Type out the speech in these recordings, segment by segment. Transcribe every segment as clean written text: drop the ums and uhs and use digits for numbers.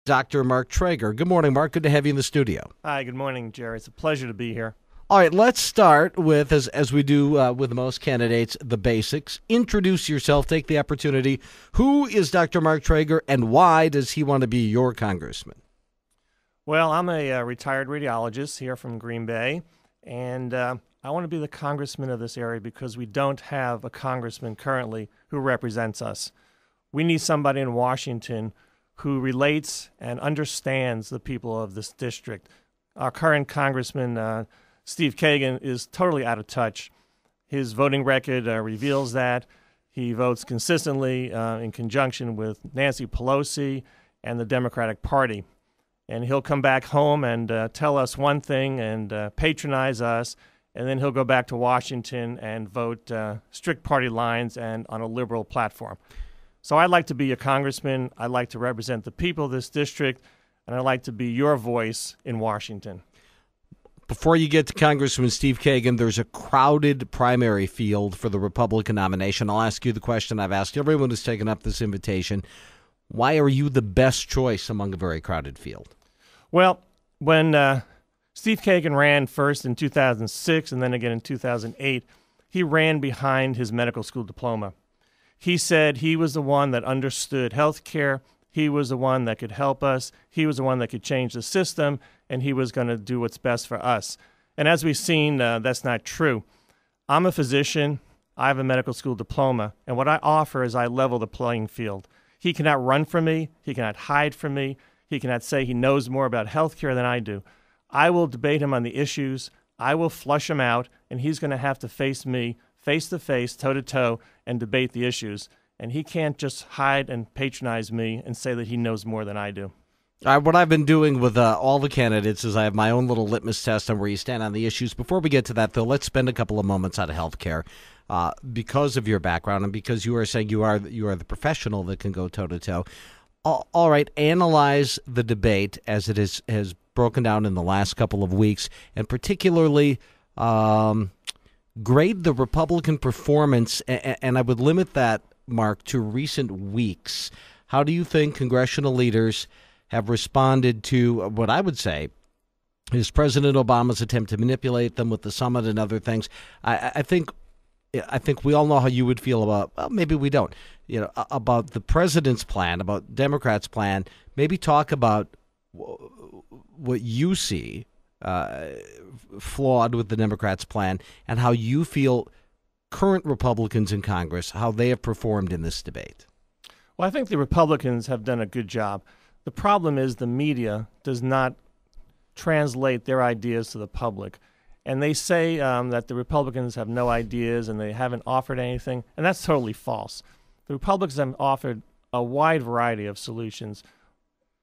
Dr. Marc Trager. Good morning, Mark. Good to have you in the studio. Hi, good morning, Jerry. It's a pleasure to be here. All right, let's start with, as we do with most candidates, the basics. Introduce yourself. Take the opportunity. Who is Dr. Marc Trager, and why does he want to be your congressman? Well, I'm a retired radiologist here from Green Bay, and I want to be the congressman of this area because we don't have a congressman currently who represents us. We need somebody in Washington who relates and understands the people of this district. Our current congressman, Steve Kagan, is totally out of touch. His voting record reveals that. He votes consistently in conjunction with Nancy Pelosi and the Democratic Party. And he'll come back home and tell us one thing and patronize us, and then he'll go back to Washington and vote strict party lines and on a liberal platform. So I'd like to be a congressman. I'd like to represent the people of this district, and I'd like to be your voice in Washington. Before you get to Congressman Steve Kagan, there's a crowded primary field for the Republican nomination. I'll ask you the question I've asked everyone who's taken up this invitation. Why are you the best choice among a very crowded field? Well, when Steve Kagan ran first in 2006 and then again in 2008, he ran behind his medical school diploma. He said he was the one that understood health care. He was the one that could help us. He was the one that could change the system, and he was going to do what's best for us. And as we've seen, that's not true. I'm a physician. I have a medical school diploma, and what I offer is I level the playing field. He cannot run from me. He cannot hide from me. He cannot say he knows more about health care than I do. I will debate him on the issues. I will flush him out, and he's going to have to face me face-to-face, toe-to-toe, and debate the issues. And he can't just hide and patronize me and say that he knows more than I do. What I've been doing with all the candidates is I have my own little litmus test on where you stand on the issues. Before we get to that, though, let's spend a couple of moments on health care because of your background and because you are saying you are the professional that can go toe-to-toe. All right, analyze the debate as it has broken down in the last couple of weeks, and particularly grade the Republican performance, and I would limit that, Mark, to recent weeks. How do you think congressional leaders have responded to what I would say is President Obama's attempt to manipulate them with the summit and other things? I think we all know how you would feel about, well, maybe we don't, about the president's plan, about Democrats' plan. Maybe talk about what you see flawed with the Democrats' plan and how you feel current Republicans in Congress, how they have performed in this debate. Well, I think the Republicans have done a good job. The problem is the media does not translate their ideas to the public. And they say that the Republicans have no ideas and they haven't offered anything, and that's totally false. The Republicans have offered a wide variety of solutions,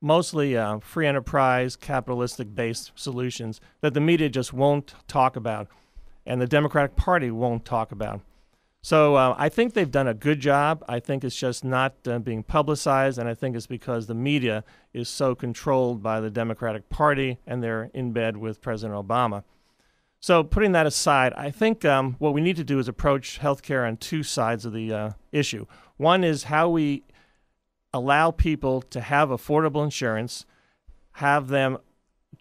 mostly free enterprise, capitalistic-based solutions that the media just won't talk about and the Democratic Party won't talk about. So I think they've done a good job. I think it's just not being publicized, and I think it's because the media is so controlled by the Democratic Party and they're in bed with President Obama. So putting that aside, I think what we need to do is approach healthcare on two sides of the issue. One is how we allow people to have affordable insurance, have them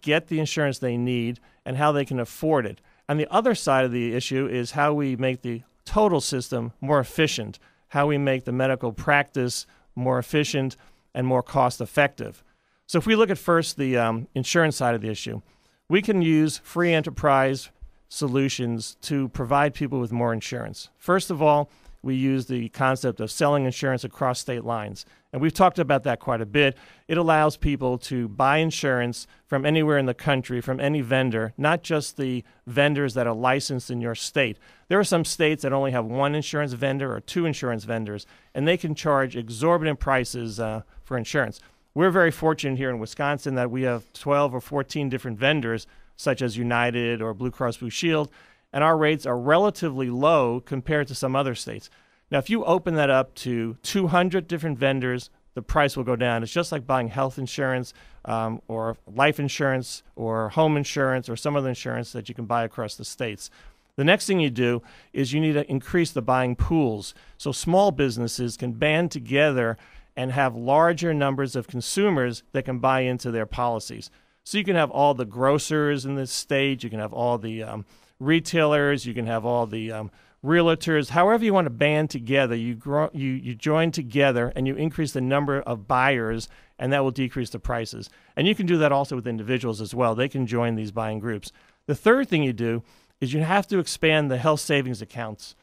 get the insurance they need, and how they can afford it. And the other side of the issue is how we make the total system more efficient, how we make the medical practice more efficient and more cost-effective. So if we look at first the insurance side of the issue, we can use free enterprise solutions to provide people with more insurance. First of all, we use the concept of selling insurance across state lines. And we've talked about that quite a bit. It allows people to buy insurance from anywhere in the country, from any vendor, not just the vendors that are licensed in your state. There are some states that only have one insurance vendor or two insurance vendors, and they can charge exorbitant prices for insurance. We're very fortunate here in Wisconsin that we have 12 or 14 different vendors, such as United or Blue Cross Blue Shield, and our rates are relatively low compared to some other states. Now, if you open that up to 200 different vendors, the price will go down. It's just like buying health insurance or life insurance or home insurance or some other insurance that you can buy across the states. The next thing you do is you need to increase the buying pools so small businesses can band together and have larger numbers of consumers that can buy into their policies. So you can have all the grocers in the state, you can have all the retailers, you can have all the realtors, however you want to band together, you join together and you increase the number of buyers, and that will decrease the prices. And you can do that also with individuals as well. They can join these buying groups. The third thing you do is you have to expand the health savings accounts.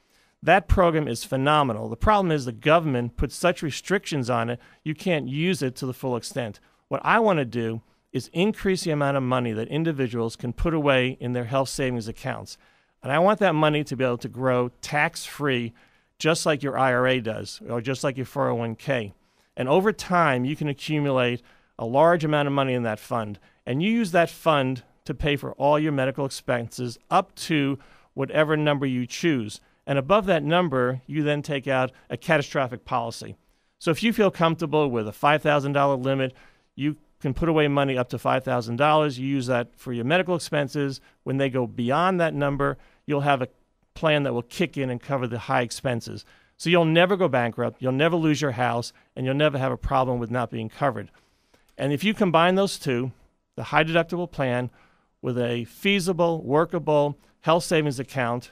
That program is phenomenal. The problem is the government puts such restrictions on it, you can't use it to the full extent. What I want to do is increase the amount of money that individuals can put away in their health savings accounts. And I want that money to be able to grow tax-free, just like your IRA does, or just like your 401k. And over time, you can accumulate a large amount of money in that fund. And you use that fund to pay for all your medical expenses up to whatever number you choose. And above that number, you then take out a catastrophic policy. So if you feel comfortable with a $5,000 limit, you can put away money up to $5,000. You use that for your medical expenses. When they go beyond that number, you'll have a plan that will kick in and cover the high expenses. So you'll never go bankrupt, you'll never lose your house, and you'll never have a problem with not being covered. And if you combine those two, the high deductible plan with a feasible, workable health savings account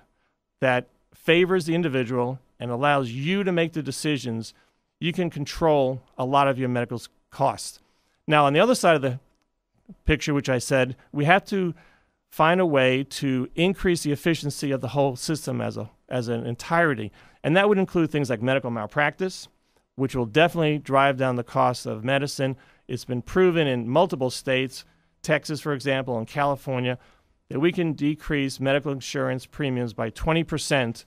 that favors the individual and allows you to make the decisions, you can control a lot of your medical costs. Now, on the other side of the picture, which I said, we have to find a way to increase the efficiency of the whole system as an entirety. And that would include things like medical malpractice, which will definitely drive down the cost of medicine. It's been proven in multiple states, Texas, for example, and California, that we can decrease medical insurance premiums by 20%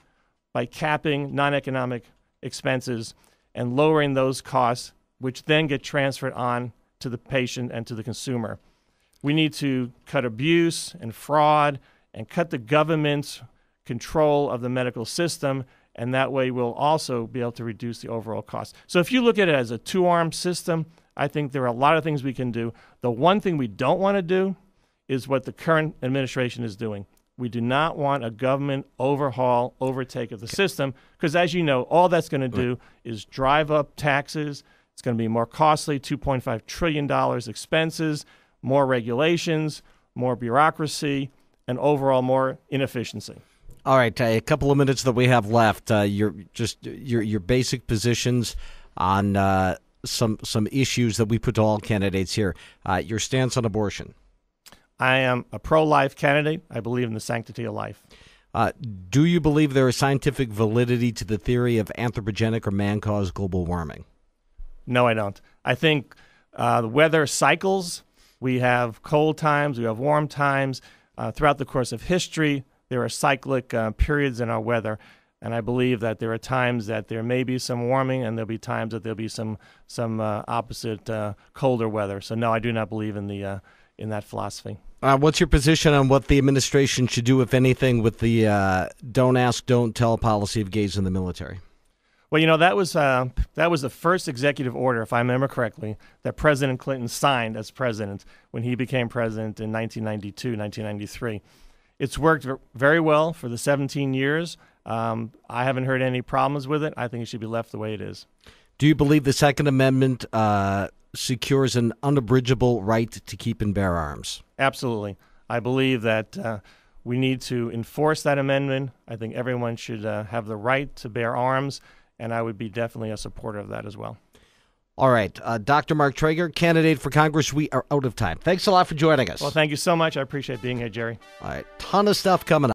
by capping non-economic expenses and lowering those costs, which then get transferred on to the patient and to the consumer. We need to cut abuse and fraud and cut the government's control of the medical system, and that way we'll also be able to reduce the overall cost. So if you look at it as a two-arm system, I think there are a lot of things we can do. The one thing we don't want to do is what the current administration is doing. We do not want a government overtake of the system, because as you know, all that's going to do is drive up taxes. It's going to be more costly, $2.5 trillion expenses, more regulations, more bureaucracy, and overall more inefficiency. All right, a couple of minutes that we have left. Your basic positions on some issues that we put to all candidates here. Your stance on abortion. I am a pro-life candidate. I believe in the sanctity of life. Do you believe there is scientific validity to the theory of anthropogenic or man-caused global warming? No, I don't. I think the weather cycles. We have cold times, we have warm times. Throughout the course of history, there are cyclic periods in our weather, and I believe that there are times that there may be some warming, and there'll be times that there'll be some opposite colder weather. So no, I do not believe in that philosophy. What's your position on what the administration should do, if anything, with the don't ask, don't tell policy of gays in the military? Well, you know, that was the first executive order, if I remember correctly, that President Clinton signed as president when he became president in 1992, 1993. It's worked very well for the 17 years. I haven't heard any problems with it. I think it should be left the way it is. Do you believe the Second Amendment secures an unabridgable right to keep and bear arms? Absolutely. I believe that we need to enforce that amendment. I think everyone should have the right to bear arms, and I would be definitely a supporter of that as well. All right. Dr. Marc Trager, candidate for Congress, we are out of time. Thanks a lot for joining us. Well, thank you so much. I appreciate being here, Jerry. All right. Ton of stuff coming up.